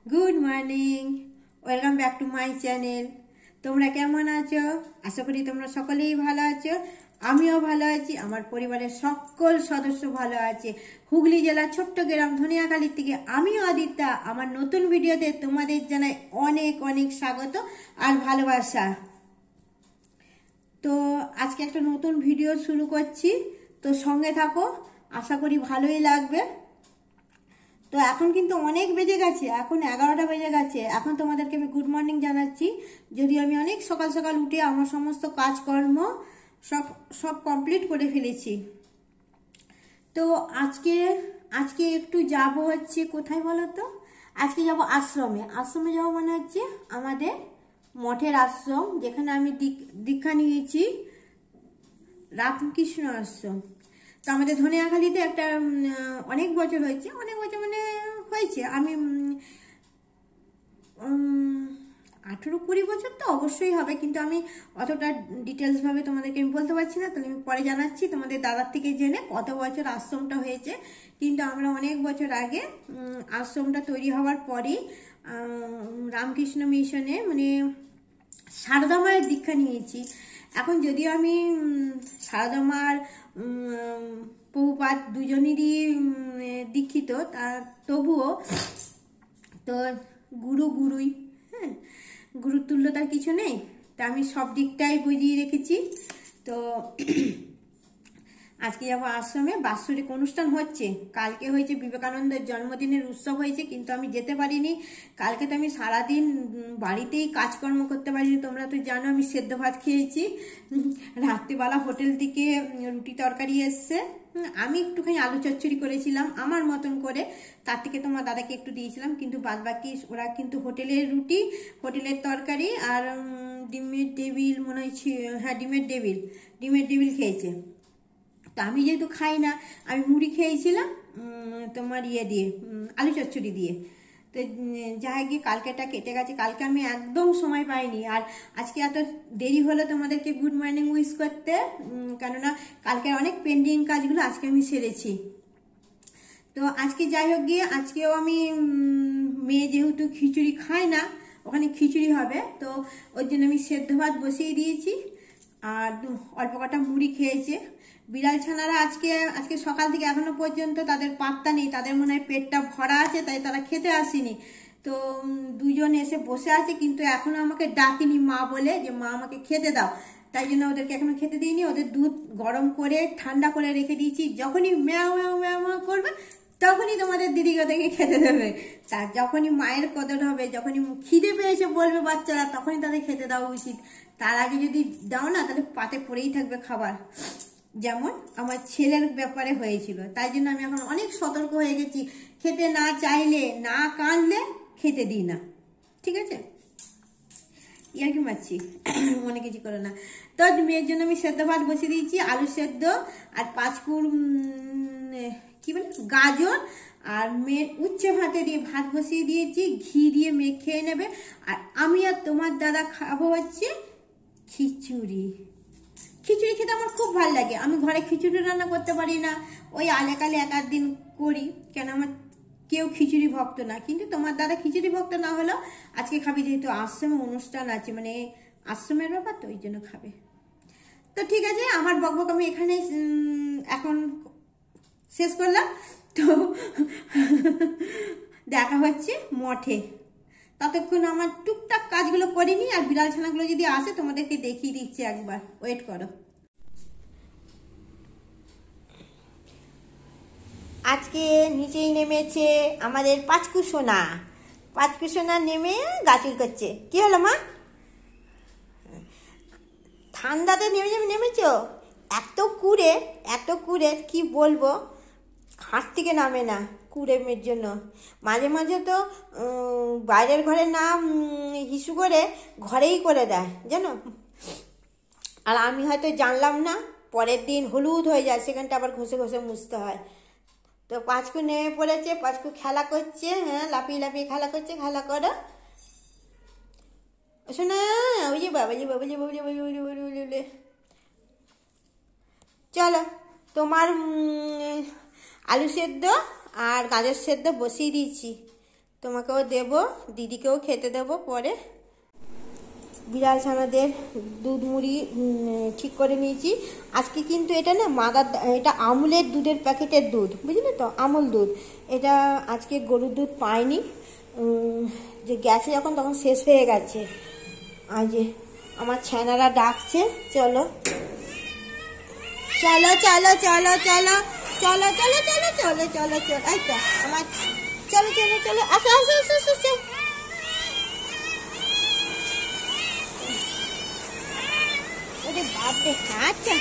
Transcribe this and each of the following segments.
Good morning, welcome back to my channel. তোমরা কেমন আছো? আশা করি তোমরা সকলেই ভালো আছো। আমিও ভালো আছি, আমার পরিবারের সকল সদস্য ভালো আছে। হুগলি জেলার ছোট্ট গ্রাম ধনিয়াখালীর থেকে আমি অদিতা আমার নতুন ভিডিওতে তোমাদের জানাই অনেক অনেক স্বাগত আর ভালোবাসা। তো আজকে একটা নতুন ভিডিও শুরু করছি, তো সঙ্গে থাকো, আশা করি ভালোই লাগবে। তো এখন কিন্তু অনেক বেজে গেছে, এখন 11টা বেজে গেছে। এখন তোমাদেরকে আমি গুড মর্নিং জানাচ্ছি, যদি আমি অনেক সকাল সকাল উঠে আমার সমস্ত কাজকর্ম সব সব কমপ্লিট করে ফেলেছি। তো আজকে আজকে একটু যাব হচ্ছে কোথায় বলো তো? আজকে যাব আশ্রমে। আশ্রমে যাবো মানে হচ্ছে আমাদের মঠের আশ্রম, যেখানে আমি দীক্ষা নিয়েছি, রামকৃষ্ণ আশ্রম। তো আমাদের ধনিয়াখালীতে একটা অনেক বছর হয়েছে, অনেক বছর মানে হয়েছে, আমি 18-20 বছর তো অবশ্যই হবে, কিন্তু আমি অতটা ডিটেলসভাবে তোমাদেরকে আমি বলতে পারছি না। তাহলে আমি পরে জানাচ্ছি তোমাদের দাদার থেকে জেনে কত বছর আশ্রমটা হয়েছে। কিন্তু আমরা অনেক বছর আগে আশ্রমটা তৈরি হওয়ার পরেই রামকৃষ্ণ মিশনে মানে সারদা মায়ের দীক্ষা নিয়েছি। এখন যদিও আমি সারদা মার প্রভুপাদ দুজনেরই দীক্ষিত, তার তবুও তো গুরুই, হ্যাঁ, গুরুর তুল্য তার কিছু নেই। তা আমি সব দিকটাই বুঝিয়ে রেখেছি। তো আজকে যাবো আশ্রমে, বাৎসরিক অনুষ্ঠান হচ্ছে। কালকে হয়েছে বিবেকানন্দের জন্মদিনের উৎসব হয়েছে, কিন্তু আমি যেতে পারিনি। কালকে তো আমি সারাদিন বাড়িতেই কাজকর্ম করতে পারিনি। তোমরা তো জানো আমি সেদ্ধ ভাত খেয়েছি। রাত্রিবেলা হোটেল থেকে রুটি তরকারি এসছে, আমি একটুখানি আলু চচ্চড়ি করেছিলাম আমার মতন করে, তার থেকে তোমার দাদাকে একটু দিয়েছিলাম। কিন্তু বাদবাকি ওরা কিন্তু হোটেলের রুটি, হোটেলের তরকারি আর ডিমের টেবিল মনে হচ্ছে, হ্যাঁ ডিমের টেবিল খেয়েছে। তা আমি যেহেতু খাই না, আমি মুড়ি খেয়েছিলাম তোমার দিয়ে আলু চচ্চড়ি দিয়ে। তো যাই গিয়ে কালকেটা কেটে গেছে, কালকে আমি একদম সময় পাইনি। আর আজকে এত দেরি হলো তোমাদেরকে গুড মর্নিং উইশ করতে, কেননা কালকে অনেক পেন্ডিং কাজগুলো আজকে আমি সেরেছি। তো আজকে যাই হোক গিয়ে, আজকেও আমি মেয়ে যেহেতু খিচুড়ি খায় না, ওখানে খিচুড়ি হবে, তো ওর জন্য আমি সেদ্ধ ভাত বসিয়ে দিয়েছি। আর অল্প কটা মুড়ি খেয়েছে। বিড়াল ছানারা আজকে সকাল থেকে এখনো পর্যন্ত তাদের পাত্তা নেই, তাদের মনে হয় পেটটা ভরা আছে, তাই তারা খেতে আসেনি। তো দুজন এসে বসে আছে, কিন্তু এখনো আমাকে ডাকেনি মা বলে, যে মা আমাকে খেতে দাও। তাই জন্য ওদেরকে এখনো খেতে দিইনি। ওদের দুধ গরম করে ঠান্ডা করে রেখে দিয়েছি, যখনই ম্যাও ম্যাও ম্যাও ম্যাও করবে তখনই তোমাদের দিদিকে ওদেরকে খেতে দেবে। তার যখনই মায়ের কদর হবে, যখনই খিদে পেয়েছে বলবে বাচ্চারা, তখনই তাদের খেতে দেওয়া উচিত। তার আগে যদি দাও না, তাহলে পাতে পড়েই থাকবে খাবার, যেমন আমার ছেলের ব্যাপারে হয়েছিল। তাই জন্য আমি এখন অনেক সতর্ক হয়ে গেছি, খেতে না চাইলে, না কাঁদলে খেতে দিই না, ঠিক আছে? ইয়ার কি মারছি, মনে কিছু করে না। তো মেয়ের জন্য আমি সেদ্ধ ভাত বসিয়ে দিয়েছি, আলু সেদ্ধ আর পাঁচকুড় কি বলে গাজর, আর মেয়ের উচ্ছে ভাতে দিয়ে ভাত বসিয়ে দিয়েছি, ঘি দিয়ে মেয়ে খেয়ে নেবে। আর আমি আর তোমার দাদা খাবো হচ্ছে খিচুড়ি। খিচুড়ি খেতে আমার খুব ভালো লাগে। আমি ঘরে খিচুড়ি রান্না করতে পারি না, ওই আলেকালে এক আধ দিন করি, কেন আমার কেউ খিচুড়ি ভক্ত না। কিন্তু তোমার দাদা খিচুড়ি ভক্ত না হলেও আজকে খাবে, যেহেতু আশ্রমে অনুষ্ঠান আছে, মানে আশ্রমের ব্যাপার, তো ওই জন্য খাবে। তো ঠিক আছে, আমার বকবক আমি এখানে এখন শেষ করলাম। তো দেখা হচ্ছে মঠে, ততক্ষণ আমার টুকটাক কাজগুলো করিনি। আর বিড়াল ছানাগুলো যদি আসে তোমাদেরকে দেখিয়ে দিচ্ছি, একবার ওয়েট করো। আজকে নিচেই নেমেছে আমাদের পাঁচকুসোনা নেমে গাছুল করছে। কি হলো মা? ঠান্ডাতে নেমেছ? এত কুড়ে কি বলবো, হাত থেকে নামে না কুড়েমের জন্য। মাঝে মাঝে তো বাইরের ঘরে না হিসু করে ঘরেই করে দেয় জানো। আর আমি হয়তো জানলাম না, পরের দিন হলুদ হয়ে যায়, সেখানটা আবার ঘষে ঘষে মুছতে হয়। তো পাঁচকু নেমে পড়েছে, পাঁচকু খেলা করছে, হ্যাঁ লাফিয়ে খেলা করছে। খেলা করো শোনা, ওই যে বাবা। চলো, তোমার আলু সেদ্ধ আর গাজর সেদ্ধ বসিয়ে দিয়েছি, তোমাকেও দেব, দিদিকেও খেতে দেব পরে। বিড়াল ছানাদের দুধ মুড়ি ঠিক করে নিয়েছি আজকে। কিন্তু এটা না মাদার, এটা আমুলের দুধের প্যাকেটের দুধ, বুঝলে তো, আমুল দুধ। এটা আজকে গরুর দুধ পাইনি, যে গেছে যখন তখন শেষ হয়ে গেছে। আর যে আমার ছানারা ডাকছে, চলো চলো চলো চলো চলো চলো চলো চলো চলো চলো চলো, এই তো আমার, চলো চলো চলো, আসো আসো আসো আসো চলো। अरे बाप रे, আচ্ছা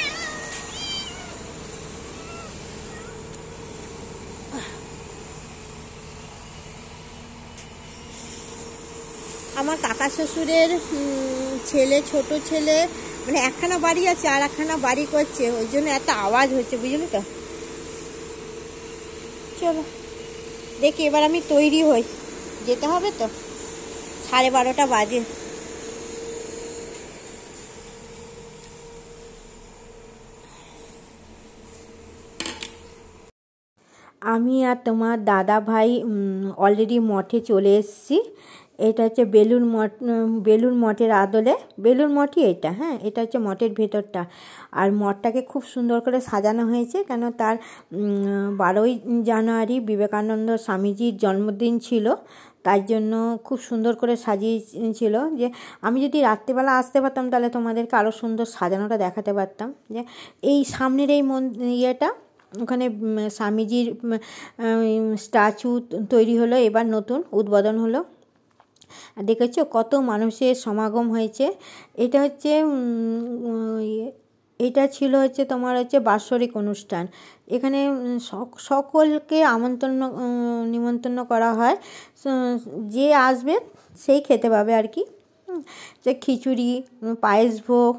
আমার কাকা শ্বশুরের ছেলে, ছোট ছেলে, মানে একখানা বাড়ি আছে আর একখানা বাড়ি করছে, ওই জন্য এত আওয়াজ হচ্ছে, বুঝলি তো। চলো দেখি এবার আমি তৈরি হই, যেতে হবে তো, 12:30 বাজে। আমি আর তোমার দাদা ভাই অলরেডি মঠে চলে এসেছি। এটা হচ্ছে বেলুড় মঠের আদলে, বেলুড় মঠই এটা, হ্যাঁ, এটা হচ্ছে মঠের ভেতরটা। আর মঠটাকে খুব সুন্দর করে সাজানো হয়েছে, কেন তার 12ই জানুয়ারি বিবেকানন্দ স্বামীজির জন্মদিন ছিল, তাই জন্য খুব সুন্দর করে সাজিয়েছিল। যে আমি যদি রাত্রিবেলা আসতে পারতাম তাহলে তোমাদেরকে আরও সুন্দর সাজানোটা দেখাতে পারতাম। যে এই সামনের এই ইয়েটা, ওখানে স্বামীজির স্ট্যাচু তৈরি হলো, এবার নতুন উদ্বোধন হলো। দেখেছো কত মানুষের সমাগম হয়েছে। এটা হচ্ছে এটা ছিল হচ্ছে তোমার হচ্ছে বাৎসরিক অনুষ্ঠান। এখানে সকলকে নিমন্ত্রণ করা হয়, যে আসবে সেই খেতে পাবে আর কি। যে খিচুড়ি, পায়েস ভোগ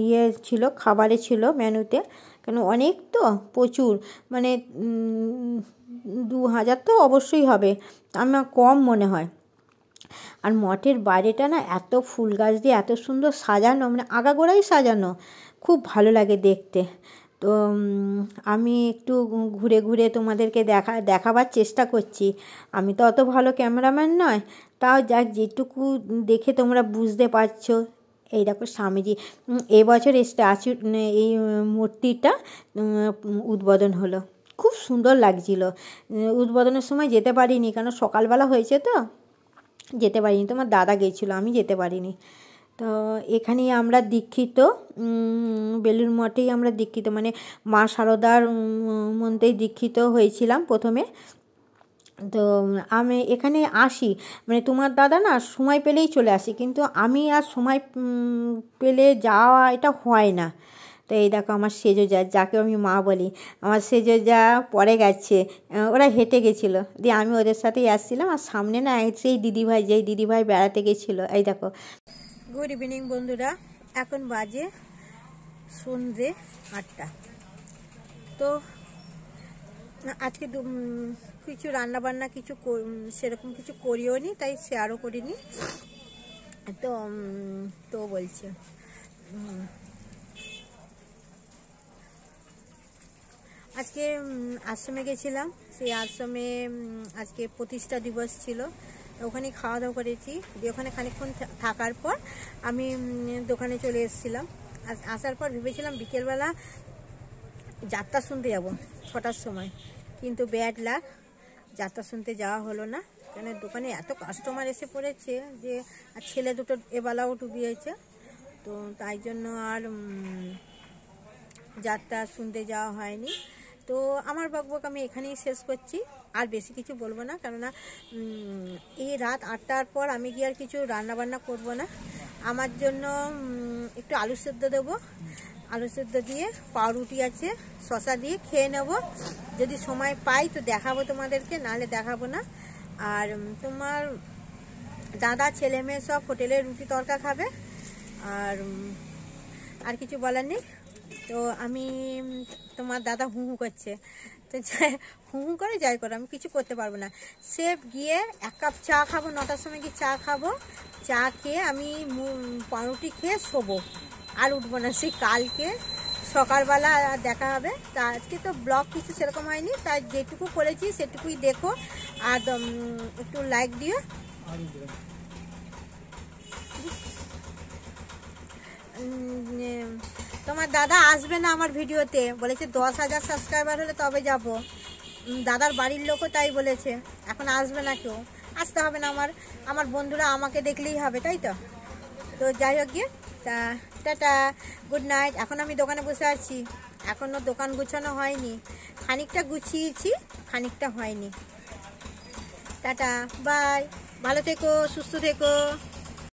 ইয়ে ছিল, খাবারে ছিল মেনুতে, কেন অনেক তো, প্রচুর, মানে 2000 তো অবশ্যই হবে, আমার কম মনে হয়। আর মঠের বাইরেটা না এত ফুল গাছ দিয়ে এত সুন্দর সাজানো, মানে আগাগোড়াই সাজানো, খুব ভালো লাগে দেখতে। তো আমি একটু ঘুরে ঘুরে তোমাদেরকে দেখাবার চেষ্টা করছি। আমি তো অত ভালো ক্যামেরাম্যান নয়, তাও যাক যেটুকু দেখে তোমরা বুঝতে পারছো। এই দেখো স্বামীজি, এবছর স্ট্যাচু, এই মূর্তিটা উদ্বোধন হলো, খুব সুন্দর লাগছিল। উদ্বোধনের সময় যেতে পারিনি, কারণ সকালবেলা হয়েছে তো যেতে পারিনি, তোমার দাদা গিয়েছিলো, আমি যেতে পারিনি। তো এখানেই আমরা দীক্ষিত, বেলুড় মঠেই আমরা দীক্ষিত, মানে মা শারদার মন্ত্রেই দীক্ষিত হয়েছিলাম প্রথমে। তো আমি এখানে আসি, মানে তোমার দাদা না সময় পেলেই চলে আসি, কিন্তু আমি আর সময় পেলে যাওয়া এটা হয় না। তো এই দেখো আমার সেজো যা, যাকে আমি মা বলি, আমার সেজো যা পরে গেছে, ওরা হেঁটে গেছিলো, দিয়ে আমি ওদের সাথেই আসছিলাম। আর সামনে না সেই দিদিভাই, যেই দিদিভাই বেড়াতে গেছিলো, এই দেখো। গুড ইভিনিং বন্ধুরা, এখন বাজে সন্ধ্যে 8টা। তো আজকে কিছু রান্নাবান্না কিছু সেরকম কিছু করিও নি, তাই শেয়ারও করিনি। তো বলছে আজকে আশ্রমে গেছিলাম, সেই আশ্রমে আজকে প্রতিষ্ঠা দিবস ছিল, ওখানে খাওয়া দাওয়া করেছি। দিয়ে ওখানে খানিকক্ষণ থাকার পর আমি দোকানে চলে এসেছিলাম। আসার পর ভেবেছিলাম বিকেলবেলা যাত্রা শুনতে যাব 6টার সময়, কিন্তু ব্যাড লাক, যাত্রা শুনতে যাওয়া হলো না, কেন দোকানে এত কাস্টমার এসে পড়েছে যে, আর ছেলে দুটো এবেলাও ডুবিয়েছে, তো তাই জন্য আর যাত্রা শুনতে যাওয়া হয়নি। তো আমার বকবক আমি এখানেই শেষ করছি, আর বেশি কিছু বলবো না, কেননা এই রাত 8টার পর আমি গিয়ে আর কিছু রান্নাবান্না করব না। আমার জন্য একটু আলু সেদ্ধ দেবো, আলু সেদ্ধ দিয়ে পাউরুটি আছে, শশা দিয়ে খেয়ে নেব। যদি সময় পাই তো দেখাবো তোমাদেরকে, নাহলে দেখাবো না। আর তোমার দাদা ছেলে মেয়ে সব হোটেলে রুটি তরকা খাবে, আর কিছু বলার নেই। তো আমি, তোমার দাদা হু হু করছে, তো হু হু করে যাই করো, আমি কিছু করতে পারবো না। সে গিয়ে 1 কাপ চা খাবো, 9টার সময় গিয়ে চা খাবো, চা খেয়ে আমি পাউরুটি খেয়ে শোবো, আর উঠবো না। সেই কালকে সকালবেলা দেখা হবে। তা আজকে তো ব্লগ কিছু সেরকম হয়নি, তাই যেটুকু করেছি সেটুকুই দেখো আর একটু লাইক দিও। তোমার দাদা আসবে না আমার ভিডিওতে, বলেছে 10,000 সাবস্ক্রাইবার হলে তবে যাব। দাদার বাড়ির লোকও তাই বলেছে, এখন আসবে না কেউ, আসতে হবে না, আমার বন্ধুরা আমাকে দেখলেই হবে, তাই তো। তো যাই হোক গিয়ে, তা টাটা, গুড নাইট। এখন আমি দোকানে বসে আছি, এখনও দোকান গুছানো হয়নি, খানিকটা গুছিয়েছি খানিকটা হয়নি। টাটা, বাই, ভালো থেকো, সুস্থ থেকো।